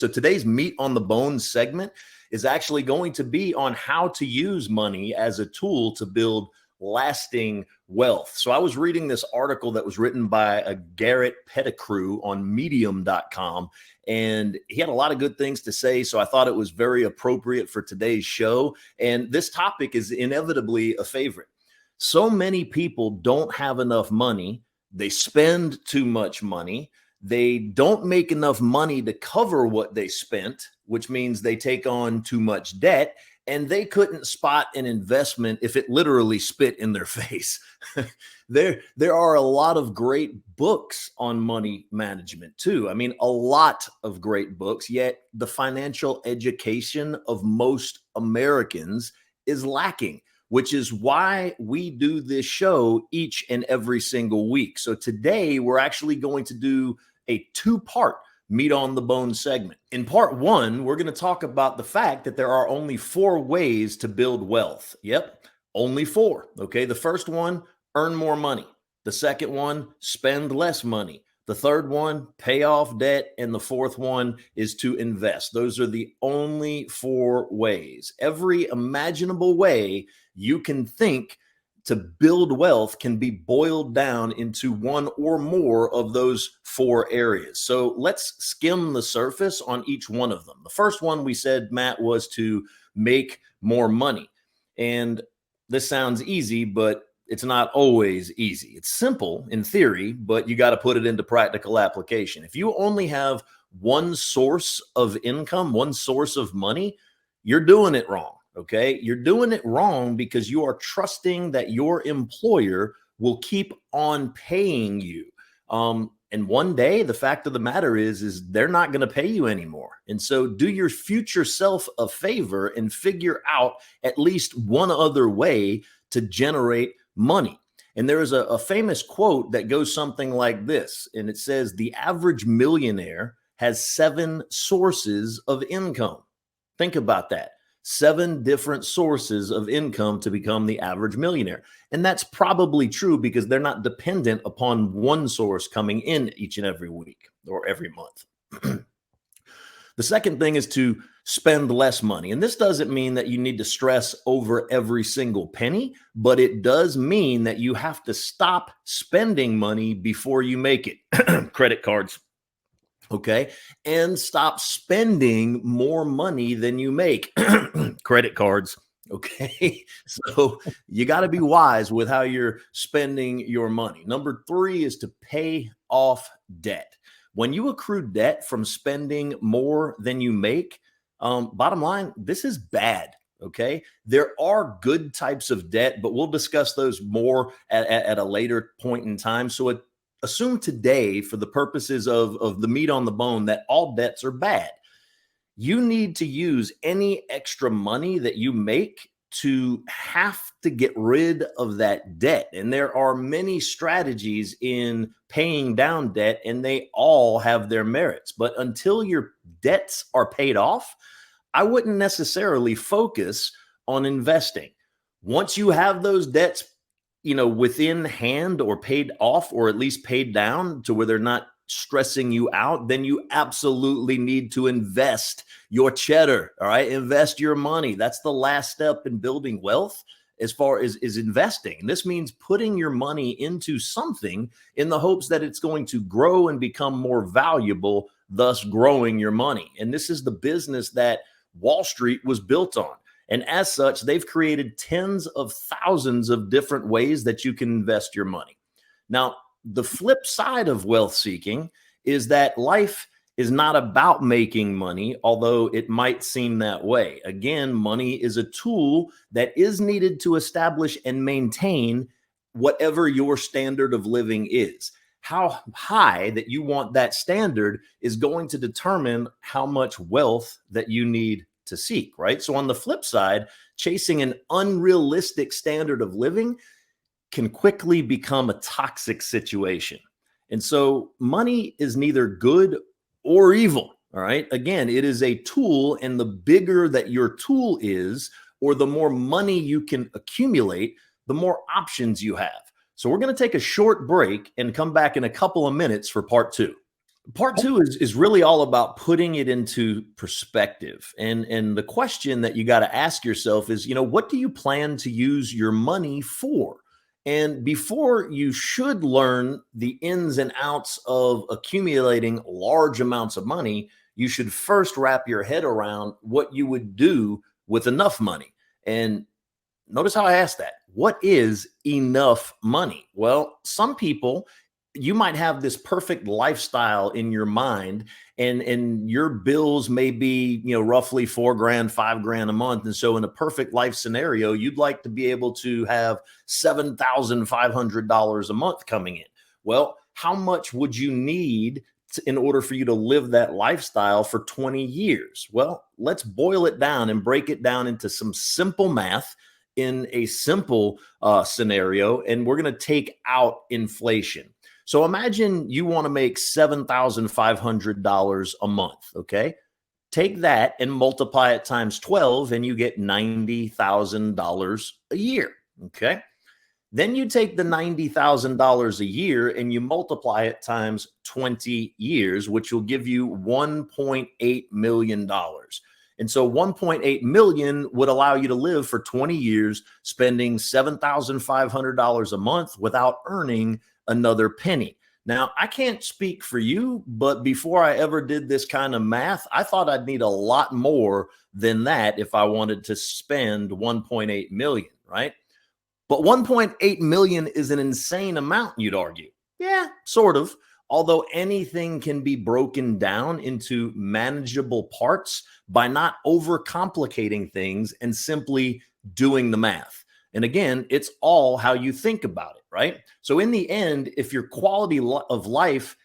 So today's meat on the bone segment is actually going to be on how to use money as a tool to build lasting wealth. So I was reading this article that was written by a Garrett Pettigrew on medium.com, and he had a lot of good things to say. So I thought it was very appropriate for today's show. And this topic is inevitably a favorite. So many people don't have enough money. They spend too much money. They don't make enough money to cover what they spent, which means they take on too much debt, and they couldn't spot an investment if it literally spit in their face. There are a lot of great books on money management too. I mean, a lot of great books, yet the financial education of most Americans is lacking, which is why we do this show each and every single week. So today we're actually going to do a two-part meat on the bone segment. In part one, we're going to talk about the fact that there are only 4 ways to build wealth. Yep, only 4. Okay, the first one, earn more money. The second one, spend less money. The third one, pay off debt. And the fourth one is to invest. Those are the only 4 ways. Every imaginable way you can think to build wealth can be boiled down into one or more of those 4 areas. So let's skim the surface on each one of them. The first one we said, Matt, was to make more money. And this sounds easy, but it's not always easy. It's simple in theory, but you got to put it into practical application. If you only have one source of income, one source of money, you're doing it wrong. Okay, you're doing it wrong because you are trusting that your employer will keep on paying you. And one day, the fact of the matter is they're not going to pay you anymore. And so do your future self a favor and figure out at least one other way to generate money. And there is a famous quote that goes something like this, and it says, the average millionaire has 7 sources of income. Think about that. 7 different sources of income to become the average millionaire. And that's probably true because they're not dependent upon one source coming in each and every week or every month. The second thing is to spend less money. And this doesn't mean that you need to stress over every single penny, but it does mean that you have to stop spending money before you make it. Credit cards. Okay. And stop spending more money than you make. Credit cards. Okay. So you got to be wise with how you're spending your money. Number 3 is to pay off debt. When you accrue debt from spending more than you make, bottom line, this is bad. Okay. There are good types of debt, but we'll discuss those more at a later point in time. So assume today, for the purposes of the meat on the bone, that all debts are bad. You need to use any extra money that you make to have to get rid of that debt. And there are many strategies in paying down debt, and they all have their merits. But until your debts are paid off, I wouldn't necessarily focus on investing. Once you have those debts within hand or paid off, or at least paid down to where they're not stressing you out, then you absolutely need to invest your cheddar. All right. Invest your money. That's the last step in building wealth as far as is investing. And this means putting your money into something in the hopes that it's going to grow and become more valuable, thus growing your money. And this is the business that Wall Street was built on. And as such, they've created tens of thousands of different ways that you can invest your money. Now, the flip side of wealth seeking is that life is not about making money, although it might seem that way. Again, money is a tool that is needed to establish and maintain whatever your standard of living is. How high that you want that standard is going to determine how much wealth that you need to seek, right? So on the flip side, chasing an unrealistic standard of living can quickly become a toxic situation. And so money is neither good or evil, all right? Again, it is a tool, and the bigger that your tool is, or the more money you can accumulate, the more options you have. So we're going to take a short break and come back in a couple of minutes for part 2. Part two is really all about putting it into perspective. And the question that you got to ask yourself is, what do you plan to use your money for? And before you should learn the ins and outs of accumulating large amounts of money, you should first wrap your head around what you would do with enough money. And notice how I asked that. What is enough money? Well, some people, you might have this perfect lifestyle in your mind, and your bills may be, roughly 4 grand, 5 grand a month. And so in a perfect life scenario, you'd like to be able to have $7,500 a month coming in. Well, how much would you need in order for you to live that lifestyle for 20 years? Well, let's boil it down and break it down into some simple math in a simple scenario, and we're going to take out inflation. So imagine you want to make $7,500 a month. Okay. Take that and multiply it times 12, and you get $90,000 a year. Okay. Then you take the $90,000 a year and you multiply it times 20 years, which will give you $1.8 million. And so 1.8 million would allow you to live for 20 years, spending $7,500 a month without earning another penny. Now, I can't speak for you, but before I ever did this kind of math, I thought I'd need a lot more than that if I wanted to spend 1.8 million, right? But 1.8 million is an insane amount, you'd argue. Yeah, sort of. Although anything can be broken down into manageable parts by not overcomplicating things and simply doing the math. And again, it's all how you think about it, right? So in the end, if your quality of life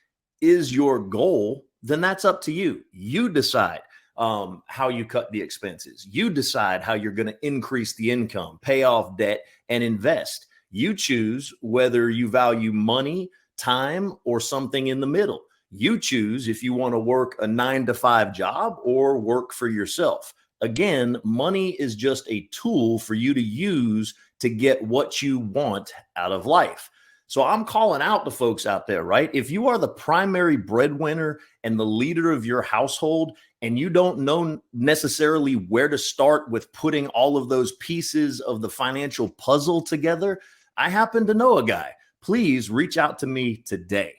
is your goal, then that's up to you. You decide how you cut the expenses. You decide how you're going to increase the income, pay off debt, and invest. You choose whether you value money, time, or something in the middle. You choose if you want to work a 9-to-5 job or work for yourself. Again, money is just a tool for you to use to get what you want out of life. So I'm calling out the folks out there, right? If you are the primary breadwinner and the leader of your household, and you don't know necessarily where to start with putting all of those pieces of the financial puzzle together, I happen to know a guy. Please reach out to me today.